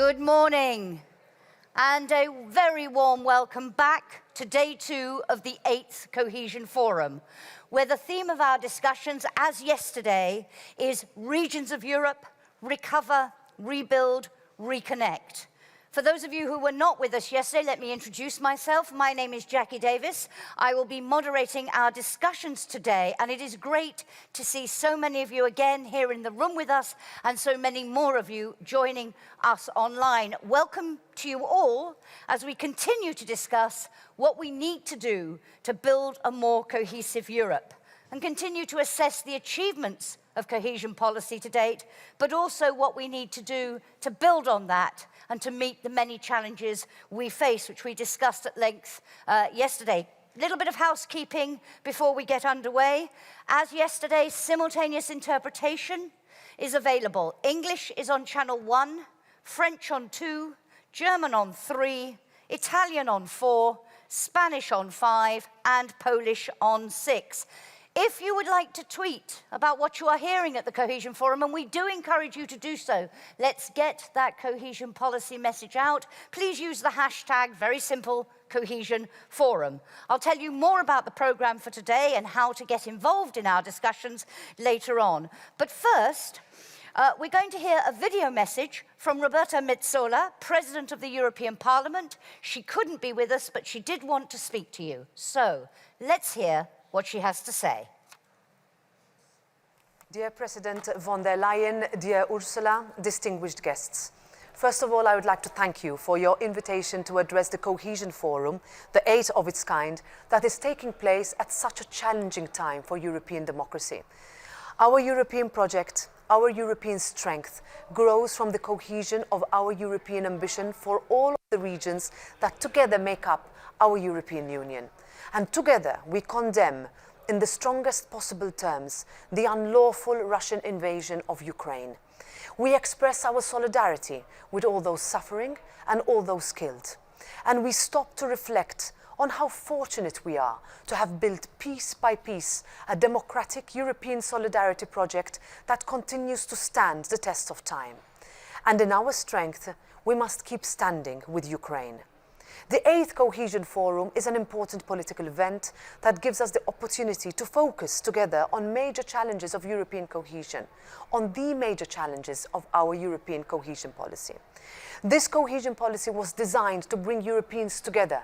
Good morning, and a very warm welcome back to day 2 of the 8th Cohesion Forum, where the theme of our discussions, as yesterday, is Regions of Europe, Recover, Rebuild, Reconnect. For those of you who were not with us yesterday, let me introduce myself. My name is Jackie Davis. I will be moderating our discussions today, and it is great to see so many of you again here in the room with us, and so many more of you joining us online. Welcome to you all as we continue to discuss what we need to do to build a more cohesive Europe, and continue to assess the achievements of cohesion policy to date, but also what we need to do to build on that and to meet the many challenges we face, which we discussed at length yesterday. A little bit of housekeeping before we get underway. As yesterday, simultaneous interpretation is available. English is on channel 1, French on 2, German on 3, Italian on 4, Spanish on 5, and Polish on 6. If you would like to tweet about what you are hearing at the Cohesion Forum, and we do encourage you to do so, let's get that cohesion policy message out. Please use the hashtag, very simple, Cohesion Forum. I'll tell you more about the programme for today and how to get involved in our discussions later on. But first, we're going to hear a video message from Roberta Metsola, President of the European Parliament. She couldn't be with us, but she did want to speak to you. So let's hear what she has to say. Dear President von der Leyen, dear Ursula, distinguished guests. First of all, I would like to thank you for your invitation to address the Cohesion Forum, the 8th of its kind, that is taking place at such a challenging time for European democracy. Our European project, our European strength, grows from the cohesion of our European ambition for all of the regions that together make up our European Union. And together we condemn, in the strongest possible terms, the unlawful Russian invasion of Ukraine. We express our solidarity with all those suffering and all those killed. And we stop to reflect on how fortunate we are to have built piece by piece a democratic European solidarity project that continues to stand the test of time. And in our strength, we must keep standing with Ukraine. The 8th Cohesion Forum is an important political event that gives us the opportunity to focus together on major challenges of European cohesion, on the major challenges of our European cohesion policy. This cohesion policy was designed to bring Europeans together.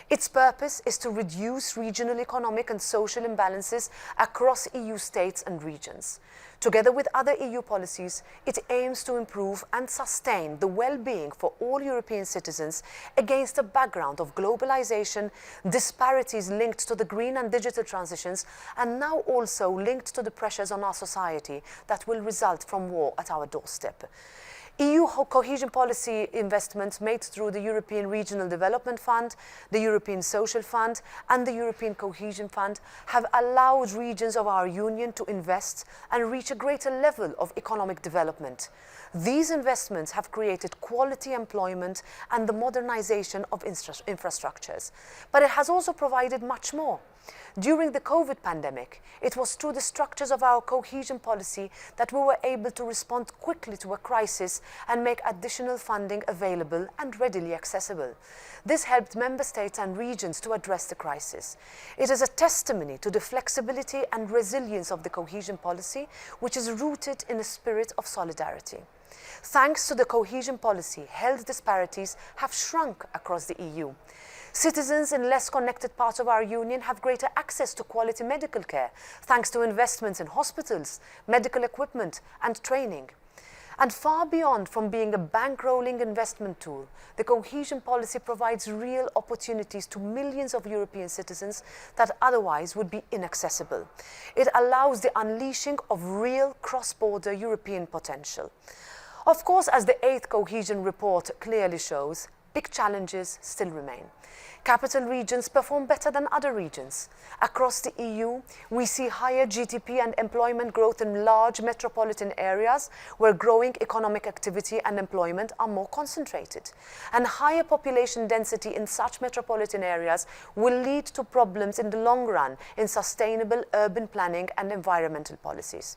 Its purpose is to reduce regional economic and social imbalances across EU states and regions. Together with other EU policies, it aims to improve and sustain the well-being for all European citizens against a background of globalization, disparities linked to the green and digital transitions, and now also linked to the pressures on our society that will result from war at our doorstep. EU cohesion policy investments made through the European Regional Development Fund, the European Social Fund and the European Cohesion Fund have allowed regions of our Union to invest and reach a greater level of economic development. These investments have created quality employment and the modernization of infrastructures. But it has also provided much more. During the COVID pandemic, it was through the structures of our cohesion policy that we were able to respond quickly to a crisis and make additional funding available and readily accessible. This helped member states and regions to address the crisis. It is a testimony to the flexibility and resilience of the cohesion policy, which is rooted in a spirit of solidarity. Thanks to the cohesion policy, health disparities have shrunk across the EU. Citizens in less connected parts of our Union have greater access to quality medical care, thanks to investments in hospitals, medical equipment and training. And far beyond from being a bankrolling investment tool, the cohesion policy provides real opportunities to millions of European citizens that otherwise would be inaccessible. It allows the unleashing of real cross-border European potential. Of course, as the 8th Cohesion Report clearly shows, big challenges still remain. Capital regions perform better than other regions. Across the EU, we see higher GDP and employment growth in large metropolitan areas where growing economic activity and employment are more concentrated. And higher population density in such metropolitan areas will lead to problems in the long run in sustainable urban planning and environmental policies.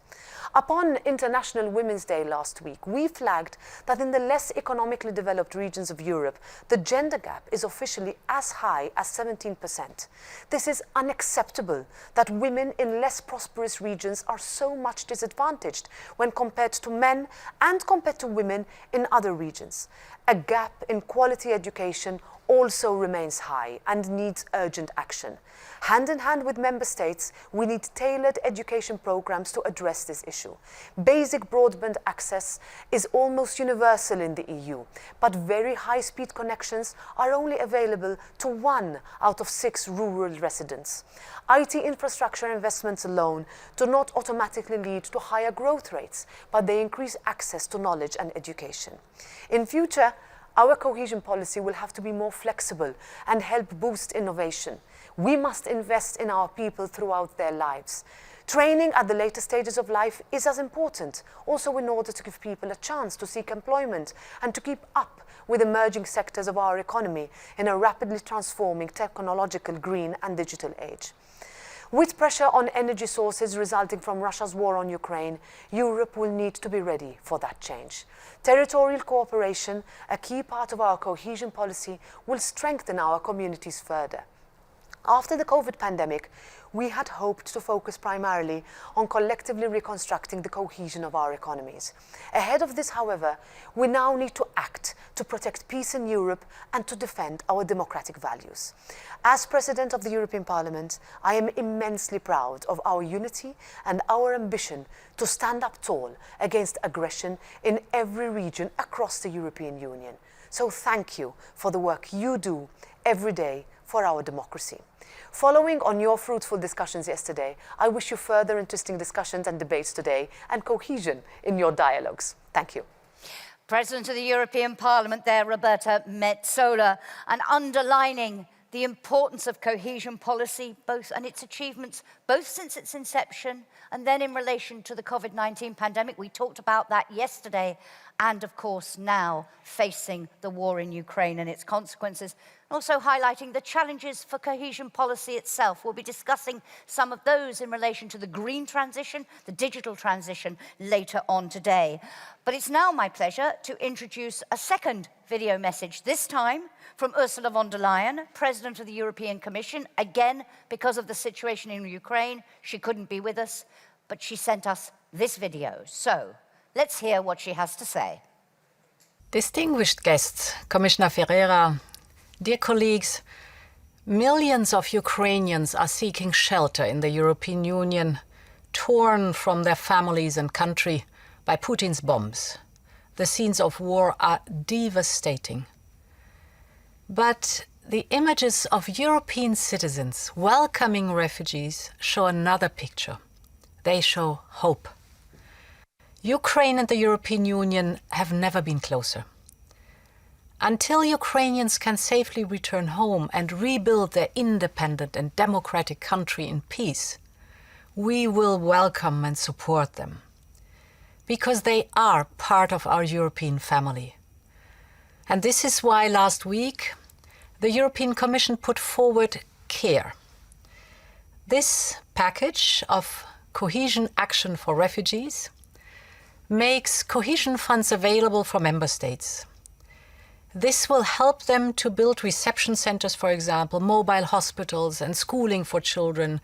Upon International Women's Day last week, we flagged that in the less economically developed regions of Europe, the gender gap is officially as high as 17%. This is unacceptable that women in less prosperous regions are so much disadvantaged when compared to men and compared to women in other regions. A gap in quality education also remains high and needs urgent action. Hand in hand with member states, we need tailored education programs to address this issue. Basic broadband access is almost universal in the EU, but very high-speed connections are only available to 1 out of 6 rural residents. IT infrastructure investments alone do not automatically lead to higher growth rates, but they increase access to knowledge and education. In future, our cohesion policy will have to be more flexible and help boost innovation. We must invest in our people throughout their lives. Training at the later stages of life is as important, also in order to give people a chance to seek employment and to keep up with emerging sectors of our economy in a rapidly transforming technological, green and digital age. With pressure on energy sources resulting from Russia's war on Ukraine, Europe will need to be ready for that change. Territorial cooperation, a key part of our cohesion policy, will strengthen our communities further. After the COVID pandemic, we had hoped to focus primarily on collectively reconstructing the cohesion of our economies. Ahead of this, however, we now need to act to protect peace in Europe and to defend our democratic values. As President of the European Parliament, I am immensely proud of our unity and our ambition to stand up tall against aggression in every region across the European Union. So thank you for the work you do every day for our democracy. Following on your fruitful discussions yesterday, I wish you further interesting discussions and debates today and cohesion in your dialogues. Thank you. President of the European Parliament there, Roberta Metsola, and underlining the importance of cohesion policy and its achievements, both since its inception and then in relation to the COVID-19 pandemic. We talked about that yesterday, and of course now facing the war in Ukraine and its consequences. Also highlighting the challenges for cohesion policy itself. We'll be discussing some of those in relation to the green transition, the digital transition, later on today. But it's now my pleasure to introduce a second video message, this time from Ursula von der Leyen, President of the European Commission. Again, because of the situation in Ukraine, she couldn't be with us, but she sent us this video. So, let's hear what she has to say. Distinguished guests, Commissioner Ferreira, dear colleagues, millions of Ukrainians are seeking shelter in the European Union, torn from their families and country by Putin's bombs. The scenes of war are devastating. But the images of European citizens welcoming refugees show another picture. They show hope. Ukraine and the European Union have never been closer. Until Ukrainians can safely return home and rebuild their independent and democratic country in peace, we will welcome and support them, because they are part of our European family. And this is why last week the European Commission put forward CARE. This package of cohesion action for refugees makes cohesion funds available for member states. This will help them to build reception centers, for example, mobile hospitals and schooling for children.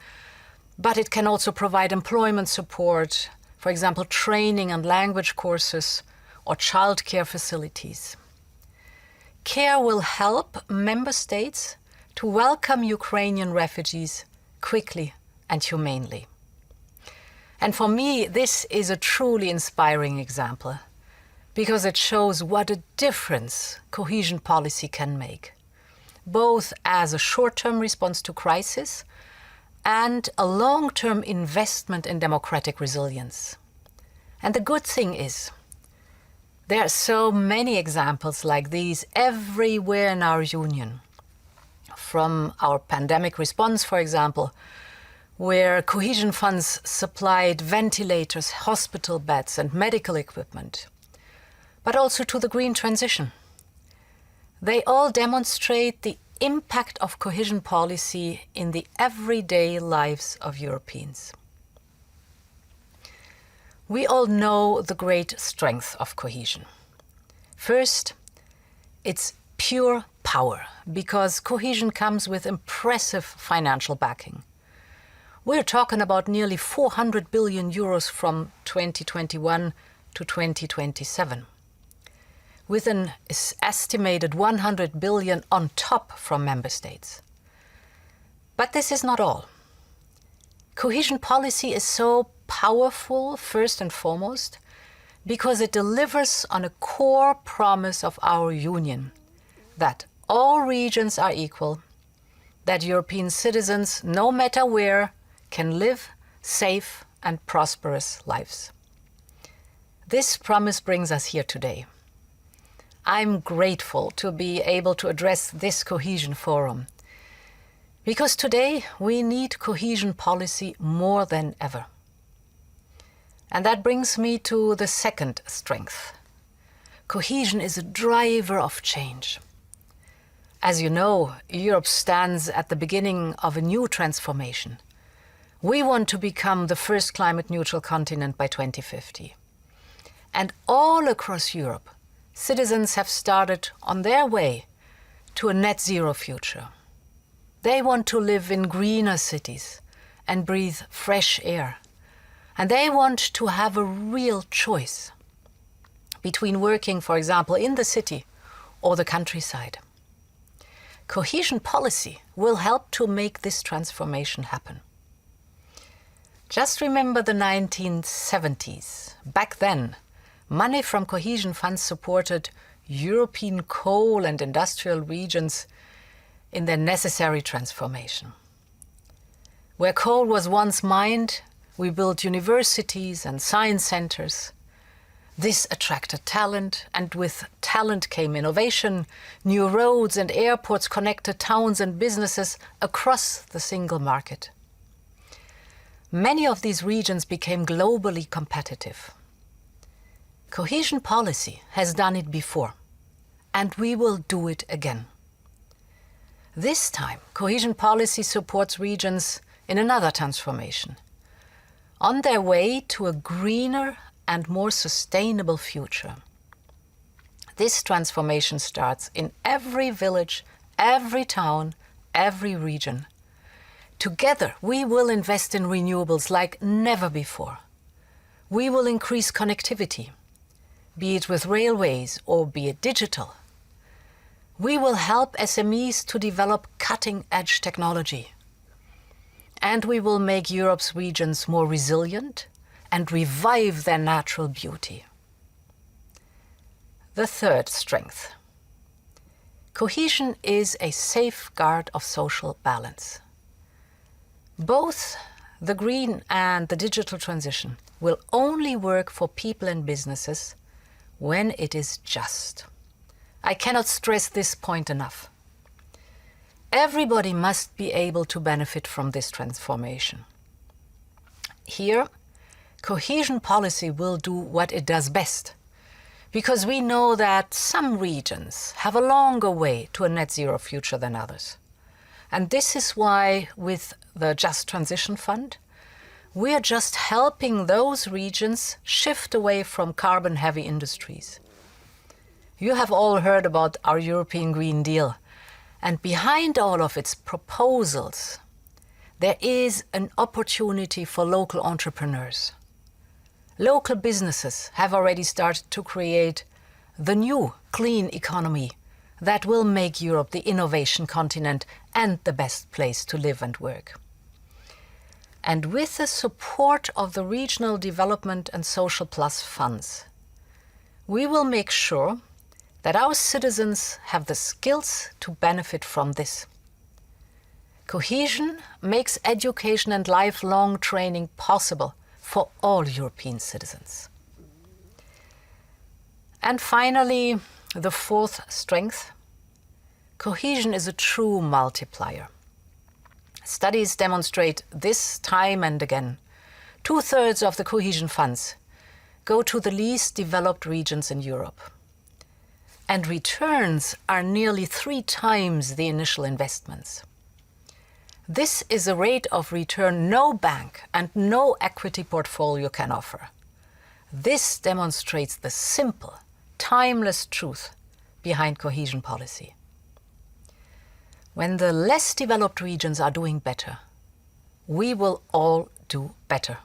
But it can also provide employment support, for example, training and language courses or childcare facilities. CARE will help member states to welcome Ukrainian refugees quickly and humanely. And for me, this is a truly inspiring example, because it shows what a difference cohesion policy can make, both as a short-term response to crisis and a long-term investment in democratic resilience. And the good thing is, there are so many examples like these everywhere in our union. from our pandemic response, for example, where cohesion funds supplied ventilators, hospital beds, and medical equipment, but also to the green transition. They all demonstrate the impact of cohesion policy in the everyday lives of Europeans. We all know the great strength of cohesion. First, it's pure power, because cohesion comes with impressive financial backing. We're talking about nearly 400 billion euros from 2021 to 2027, with an estimated 100 billion on top from member states. But this is not all. Cohesion policy is so powerful, first and foremost, because it delivers on a core promise of our Union, that all regions are equal, that European citizens, no matter where, can live safe and prosperous lives. This promise brings us here today. I'm grateful to be able to address this Cohesion Forum, because today we need cohesion policy more than ever. And that brings me to the second strength. Cohesion is a driver of change. As you know, Europe stands at the beginning of a new transformation. We want to become the first climate-neutral continent by 2050. And all across Europe, citizens have started on their way to a net zero future. They want to live in greener cities and breathe fresh air. And they want to have a real choice between working, for example, in the city or the countryside. Cohesion policy will help to make this transformation happen. Just remember the 1970s. Back then, money from cohesion funds supported European coal and industrial regions in their necessary transformation. Where coal was once mined, we built universities and science centers. This attracted talent, and with talent came innovation. New roads and airports connected towns and businesses across the single market. Many of these regions became globally competitive. Cohesion policy has done it before, and we will do it again. This time, cohesion policy supports regions in another transformation, on their way to a greener and more sustainable future. This transformation starts in every village, every town, every region. Together, we will invest in renewables like never before. We will increase connectivity, be it with railways or be it digital. We will help SMEs to develop cutting-edge technology. And we will make Europe's regions more resilient and revive their natural beauty. The third strength. Cohesion is a safeguard of social balance. Both the green and the digital transition will only work for people and businesses when it is just. I cannot stress this point enough. Everybody must be able to benefit from this transformation. Here, cohesion policy will do what it does best, because we know that some regions have a longer way to a net zero future than others. And this is why, with the Just Transition Fund, we are just helping those regions shift away from carbon-heavy industries. You have all heard about our European Green Deal, and behind all of its proposals, there is an opportunity for local entrepreneurs. Local businesses have already started to create the new clean economy that will make Europe the innovation continent and the best place to live and work. And with the support of the Regional Development and Social Plus funds, we will make sure that our citizens have the skills to benefit from this. Cohesion makes education and lifelong training possible for all European citizens. And finally, the fourth strength. Cohesion is a true multiplier. Studies demonstrate this time and again. 2/3 of the cohesion funds go to the least developed regions in Europe. And returns are nearly 3 times the initial investments. This is a rate of return no bank and no equity portfolio can offer. This demonstrates the simple, timeless truth behind cohesion policy. When the less developed regions are doing better, we will all do better.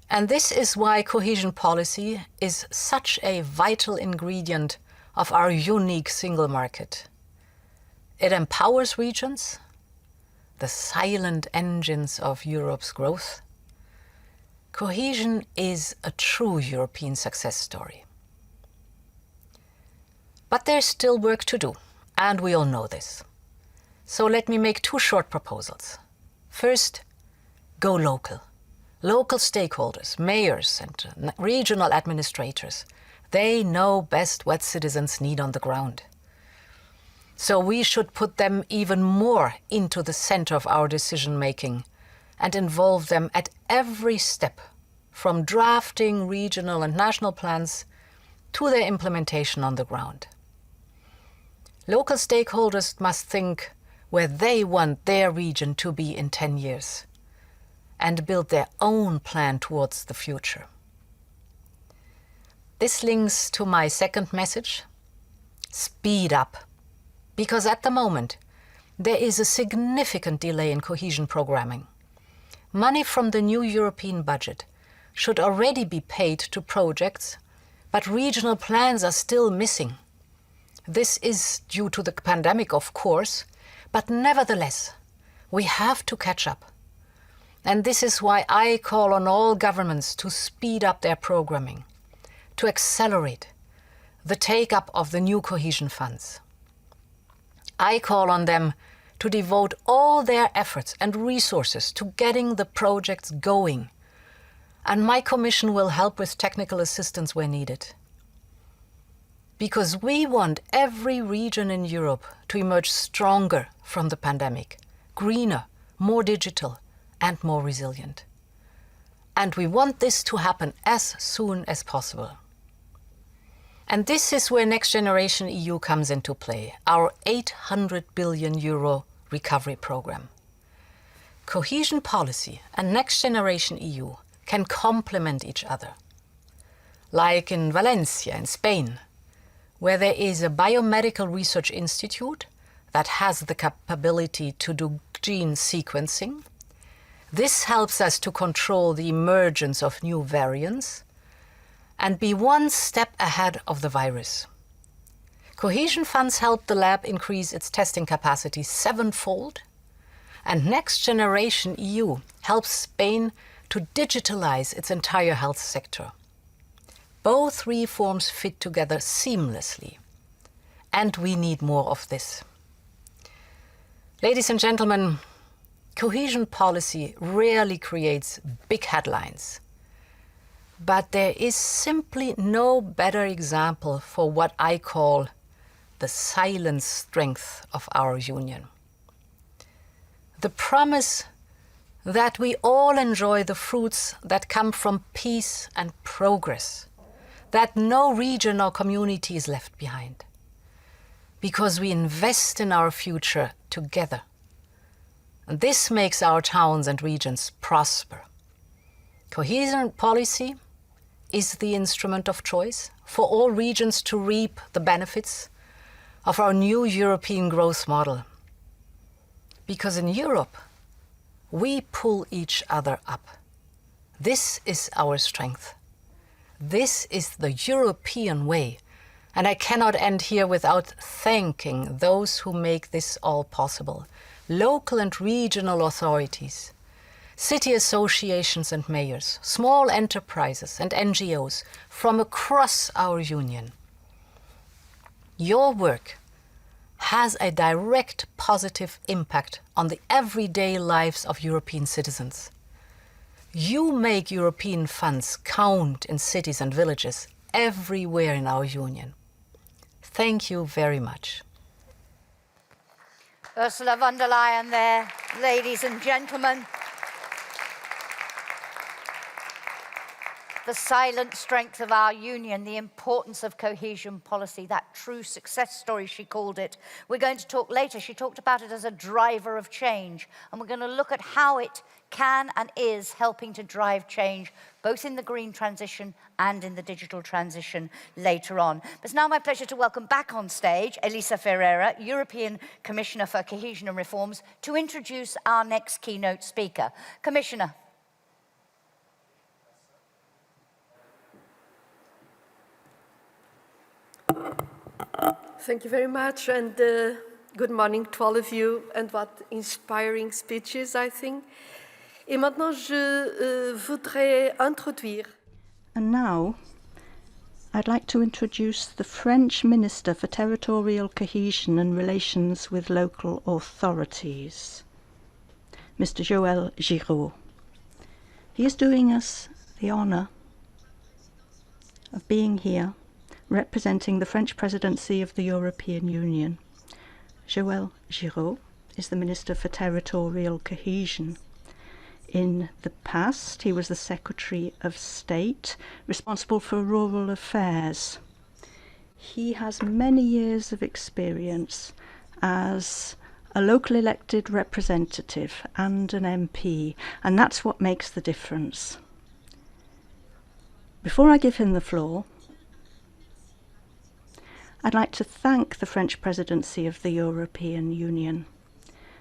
And this is why cohesion policy is such a vital ingredient of our unique single market. It empowers regions, the silent engines of Europe's growth. Cohesion is a true European success story. But there's still work to do, and we all know this. So let me make 2 short proposals. First, go local. Local stakeholders, mayors and regional administrators, they know best what citizens need on the ground. So we should put them even more into the center of our decision-making and involve them at every step, from drafting regional and national plans to their implementation on the ground. Local stakeholders must think where they want their region to be in 10 years and build their own plan towards the future. This links to my second message: speed up. Because at the moment, there is a significant delay in cohesion programming. Money from the new European budget should already be paid to projects, but regional plans are still missing. This is due to the pandemic, of course, but nevertheless, we have to catch up. And this is why I call on all governments to speed up their programming, to accelerate the take-up of the new cohesion funds. I call on them to devote all their efforts and resources to getting the projects going. And my Commission will help with technical assistance where needed. Because we want every region in Europe to emerge stronger from the pandemic, greener, more digital, and more resilient. And we want this to happen as soon as possible. And this is where Next Generation EU comes into play, our 800 billion euro recovery program. Cohesion policy and Next Generation EU can complement each other. Like in Valencia in Spain, where there is a biomedical research institute that has the capability to do gene sequencing. This helps us to control the emergence of new variants and be one step ahead of the virus. Cohesion funds help the lab increase its testing capacity 7-fold, and Next Generation EU helps Spain to digitalize its entire health sector. Both reforms fit together seamlessly, and we need more of this. Ladies and gentlemen, cohesion policy rarely creates big headlines. But there is simply no better example for what I call the silent strength of our union. The promise that we all enjoy the fruits that come from peace and progress, that no region or community is left behind, because we invest in our future together. And this makes our towns and regions prosper. Cohesion policy is the instrument of choice for all regions to reap the benefits of our new European growth model. Because in Europe, we pull each other up. This is our strength. This is the European way. And I cannot end here without thanking those who make this all possible. Local and regional authorities, city associations and mayors, small enterprises and NGOs from across our union. Your work has a direct positive impact on the everyday lives of European citizens. You make European funds count in cities and villages everywhere in our union. Thank you very much. Ursula von der Leyen there, ladies and gentlemen. The silent strength of our union, the importance of cohesion policy, that true success story, she called it. We're going to talk later. She talked about it as a driver of change. And we're going to look at how it can and is helping to drive change, both in the green transition and in the digital transition later on. But it's now my pleasure to welcome back on stage Elisa Ferreira, European Commissioner for Cohesion and Reforms, to introduce our next keynote speaker. Commissioner. Thank you very much, and good morning to all of you, and what inspiring speeches, I think. Et maintenant, je voudrais introduire. And now, I'd like to introduce the French Minister for Territorial Cohesion and Relations with Local Authorities, Mr. Joël Giraud. He is doing us the honour of being here representing the French Presidency of the European Union. Joël Giraud is the Minister for Territorial Cohesion. In the past, he was the Secretary of State responsible for rural affairs. He has many years of experience as a local elected representative and an MP, and that's what makes the difference. Before I give him the floor, I'd like to thank the French Presidency of the European Union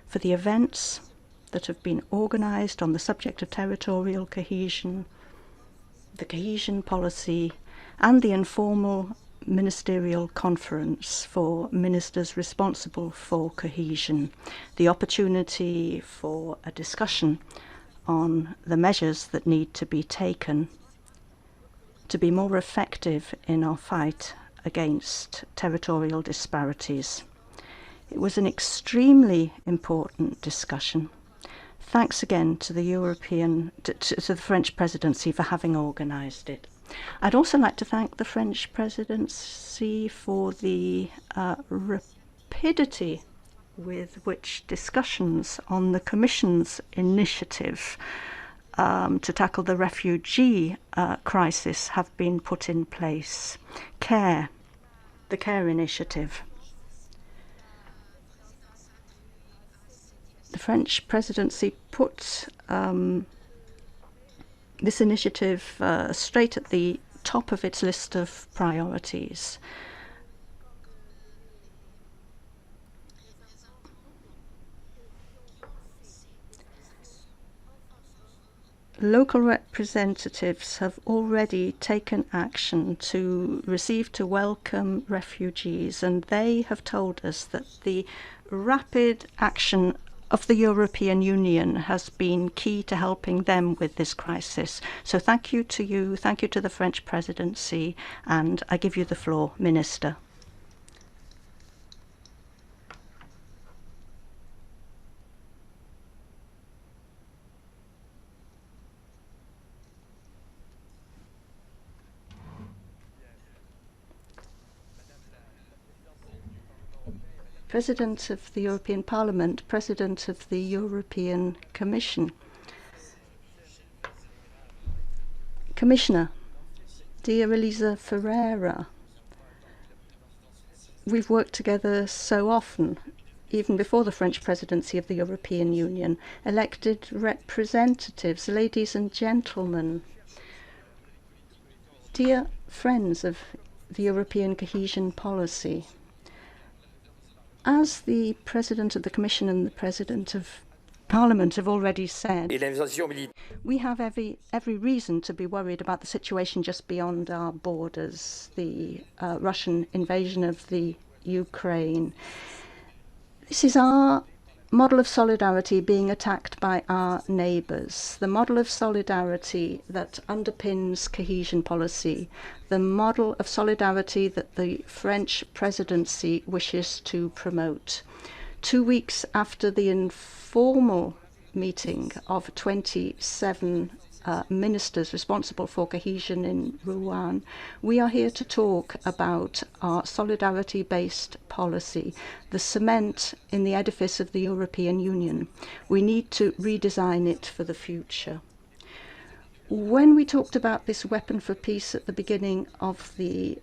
for the events that have been organised on the subject of territorial cohesion, the cohesion policy, and the informal ministerial conference for ministers responsible for cohesion, the opportunity for a discussion on the measures that need to be taken to be more effective in our fight against territorial disparities. It was an extremely important discussion. Thanks again to the French Presidency for having organised it. I'd also like to thank the French Presidency for the rapidity with which discussions on the Commission's initiative to tackle the refugee crisis have been put in place. The CARE initiative. The French Presidency put this initiative straight at the top of its list of priorities. Local representatives have already taken action to welcome refugees, and they have told us that the rapid action of the European Union has been key to helping them with this crisis. So thank you to you, thank you to the French Presidency, and I give you the floor, Minister. President of the European Parliament, President of the European Commission. Commissioner, dear Elisa Ferreira, we've worked together so often, even before the French Presidency of the European Union. Elected representatives, ladies and gentlemen, dear friends of the European cohesion policy, as the President of the Commission and the President of Parliament have already said, we have every reason to be worried about the situation just beyond our borders, the Russian invasion of the Ukraine. This is our model of solidarity being attacked by our neighbours, the model of solidarity that underpins cohesion policy, the model of solidarity that the French Presidency wishes to promote. 2 weeks after the informal meeting of 27 ministers responsible for cohesion in Rouen, we are here to talk about our solidarity-based policy, the cement in the edifice of the European Union. We need to redesign it for the future. When we talked about this weapon for peace at the beginning of the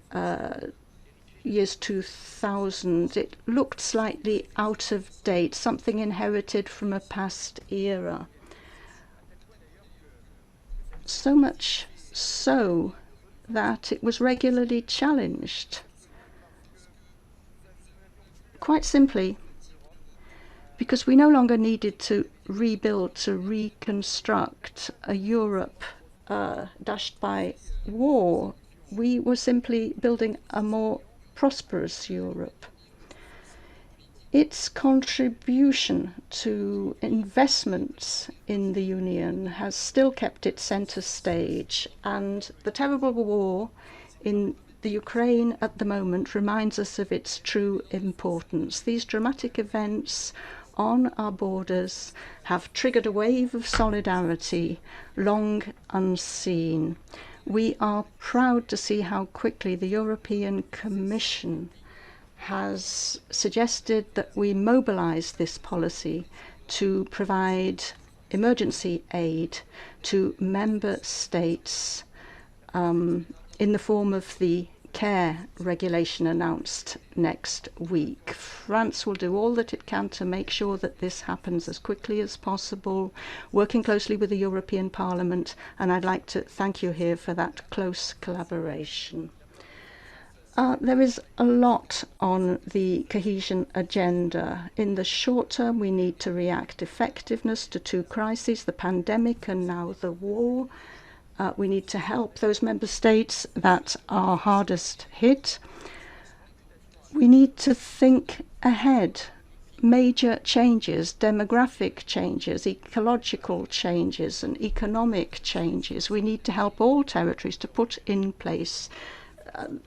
years 2000, it looked slightly out of date, something inherited from a past era. So much so that it was regularly challenged. Quite simply, because we no longer needed to rebuild, to reconstruct a Europe dashed by war. We were simply building a more prosperous Europe. Its contribution to investments in the Union has still kept it centre stage, and the terrible war in the Ukraine at the moment reminds us of its true importance. These dramatic events on our borders have triggered a wave of solidarity long unseen. We are proud to see how quickly the European Commission has suggested that we mobilise this policy to provide emergency aid to member states in the form of the care regulation announced next week. France will do all that it can to make sure that this happens as quickly as possible, working closely with the European Parliament, and I'd like to thank you here for that close collaboration. There is a lot on the cohesion agenda. In the short term, we need to react effectiveness to two crises, the pandemic and now the war. We need to help those member states that are hardest hit. We need to think ahead. Major changes, demographic changes, ecological changes, and economic changes. We need to help all territories to put in place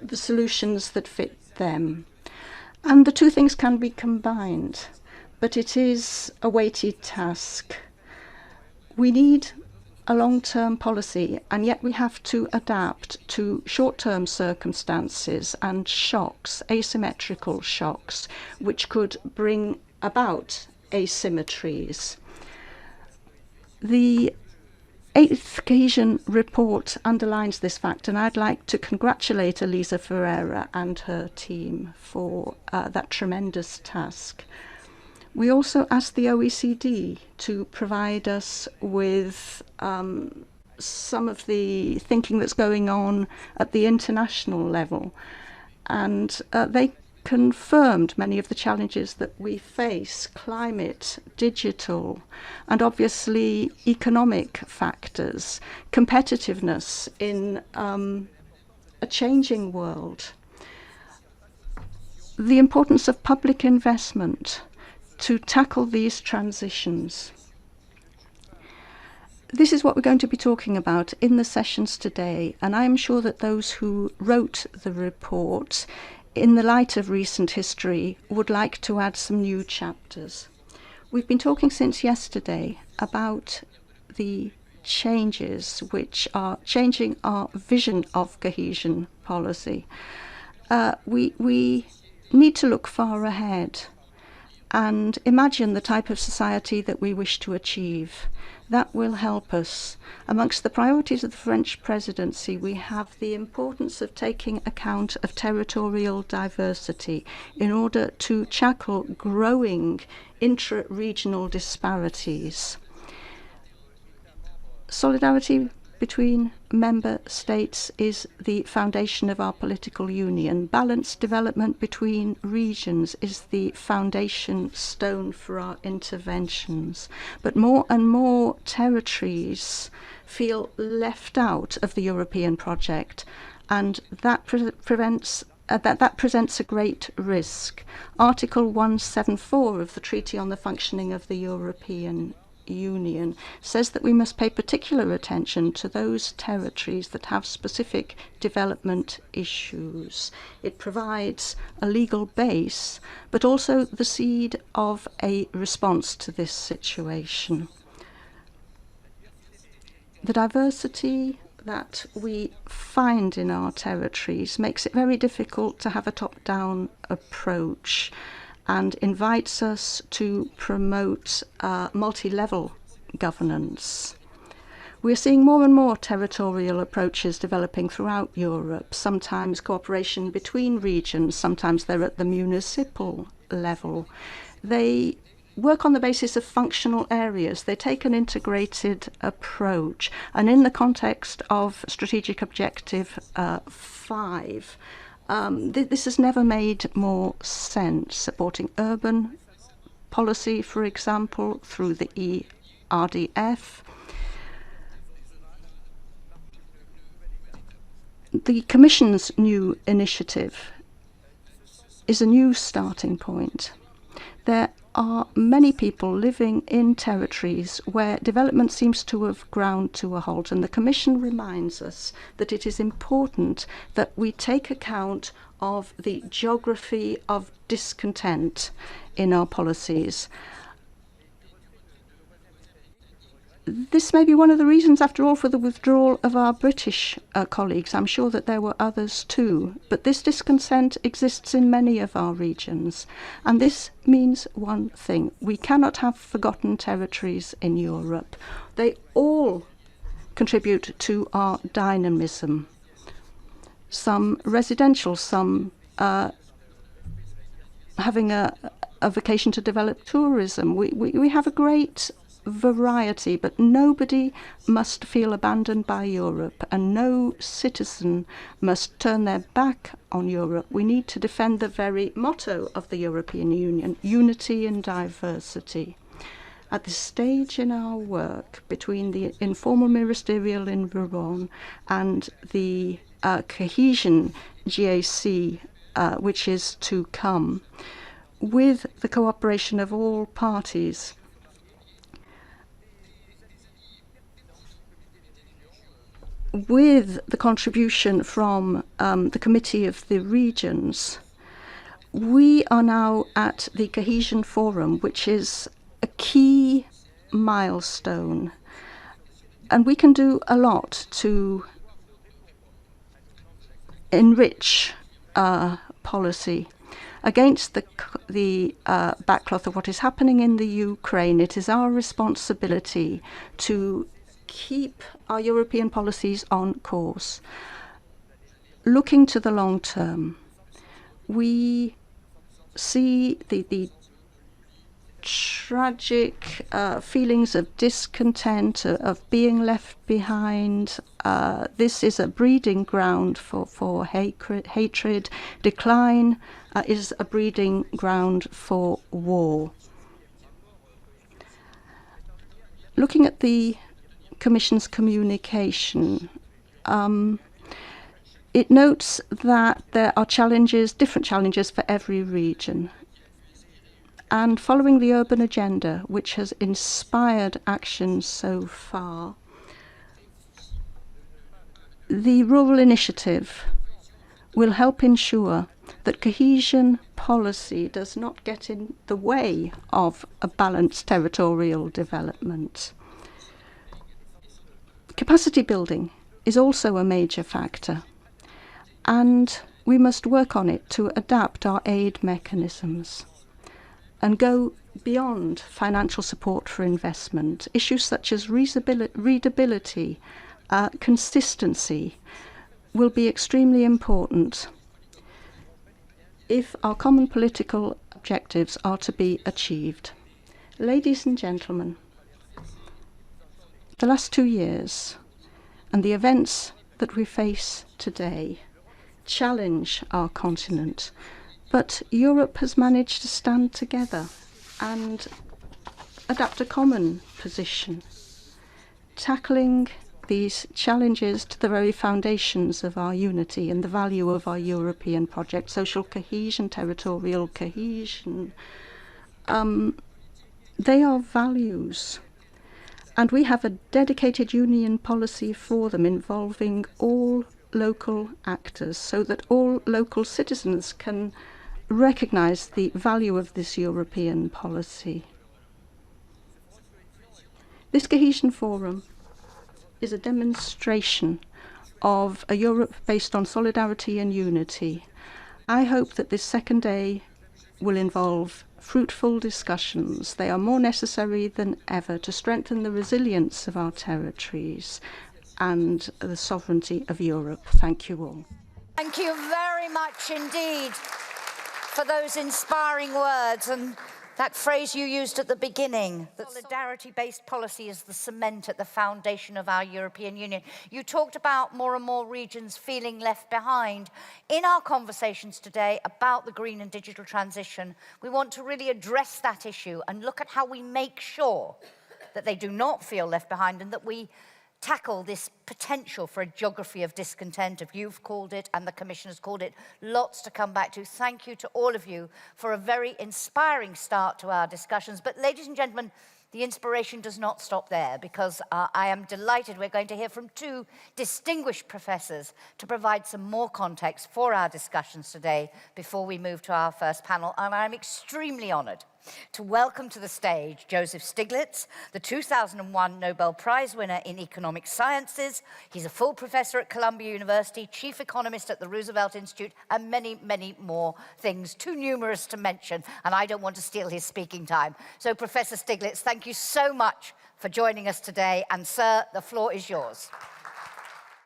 the solutions that fit them. And the two things can be combined, but it is a weighty task. We need a long-term policy, and yet we have to adapt to short-term circumstances and shocks, asymmetrical shocks, which could bring about asymmetries. The 8th Cohesion Report underlines this fact, and I'd like to congratulate Elisa Ferreira and her team for that tremendous task. We also asked the OECD to provide us with some of the thinking that's going on at the international level, and they confirmed many of the challenges that we face: climate, digital, and obviously economic factors, competitiveness in a changing world, the importance of public investment to tackle these transitions. This is what we're going to be talking about in the sessions today, and I am sure that those who wrote the report, in the light of recent history, would like to add some new chapters. We've been talking since yesterday about the changes which are changing our vision of cohesion policy. We need to look far ahead and imagine the type of society that we wish to achieve. That will help us. Amongst the priorities of the French Presidency, we have the importance of taking account of territorial diversity in order to tackle growing intra-regional disparities. Solidarity between member states is the foundation of our political union. Balanced development between regions is the foundation stone for our interventions. But more and more territories feel left out of the European project, and that presents a great risk. Article 174 of the Treaty on the Functioning of the European Union says that we must pay particular attention to those territories that have specific development issues. It provides a legal base, but also the seed of a response to this situation. The diversity that we find in our territories makes it very difficult to have a top-down approach and invites us to promote multi-level governance. We're seeing more and more territorial approaches developing throughout Europe, sometimes cooperation between regions, sometimes they're at the municipal level. They work on the basis of functional areas. They take an integrated approach. And in the context of Strategic Objective 5, this has never made more sense. Supporting urban policy, for example, through the ERDF. The Commission's new initiative is a new starting point. There are many people living in territories where development seems to have ground to a halt, and the Commission reminds us that it is important that we take account of the geography of discontent in our policies. This may be one of the reasons, after all, for the withdrawal of our British colleagues. I'm sure that there were others too. But this discontent exists in many of our regions. And this means one thing. We cannot have forgotten territories in Europe. They all contribute to our dynamism. Some residential, some having a vocation to develop tourism. We have a great variety, but nobody must feel abandoned by Europe, and no citizen must turn their back on Europe. We need to defend the very motto of the European Union, unity and diversity. At this stage in our work, between the informal ministerial in Verona and the Cohesion GAC, which is to come, with the cooperation of all parties, with the contribution from the Committee of the Regions, we are now at the Cohesion Forum, which is a key milestone. And we can do a lot to enrich policy. Against the backcloth of what is happening in the Ukraine, it is our responsibility to keep our European policies on course. Looking to the long term, we see the tragic feelings of discontent, of being left behind. This is a breeding ground for hatred. Decline is a breeding ground for war. Looking at the Commission's communication, it notes that there are challenges, different challenges for every region. And following the urban agenda, which has inspired action so far, the rural initiative will help ensure that cohesion policy does not get in the way of a balanced territorial development. Capacity building is also a major factor, and we must work on it to adapt our aid mechanisms and go beyond financial support for investment. Issues such as readability, consistency will be extremely important if our common political objectives are to be achieved. Ladies and gentlemen, the last 2 years and the events that we face today challenge our continent, but Europe has managed to stand together and adapt a common position, tackling these challenges to the very foundations of our unity and the value of our European project, social cohesion, territorial cohesion. They are values. And we have a dedicated union policy for them involving all local actors so that all local citizens can recognize the value of this European policy. This Cohesion Forum is a demonstration of a Europe based on solidarity and unity. I hope that this second day will involve fruitful discussions. They are more necessary than ever to strengthen the resilience of our territories and the sovereignty of Europe. Thank you all. Thank you very much indeed for those inspiring words and that phrase you used at the beginning, that solidarity-based policy is the cement at the foundation of our European Union. You talked about more and more regions feeling left behind. In our conversations today about the green and digital transition, we want to really address that issue and look at how we make sure that they do not feel left behind and that we tackle this potential for a geography of discontent, as you've called it and the Commission has called it. Lots to come back to. Thank you to all of you for a very inspiring start to our discussions. But ladies and gentlemen, the inspiration does not stop there, because I am delighted we're going to hear from two distinguished professors to provide some more context for our discussions today before we move to our first panel. And I'm extremely honoured to welcome to the stage Joseph Stiglitz, the 2001 Nobel Prize winner in economic sciences. He's a full professor at Columbia University, chief economist at the Roosevelt Institute, and many, many more things, too numerous to mention, and I don't want to steal his speaking time. So, Professor Stiglitz, thank you so much for joining us today, and sir, the floor is yours.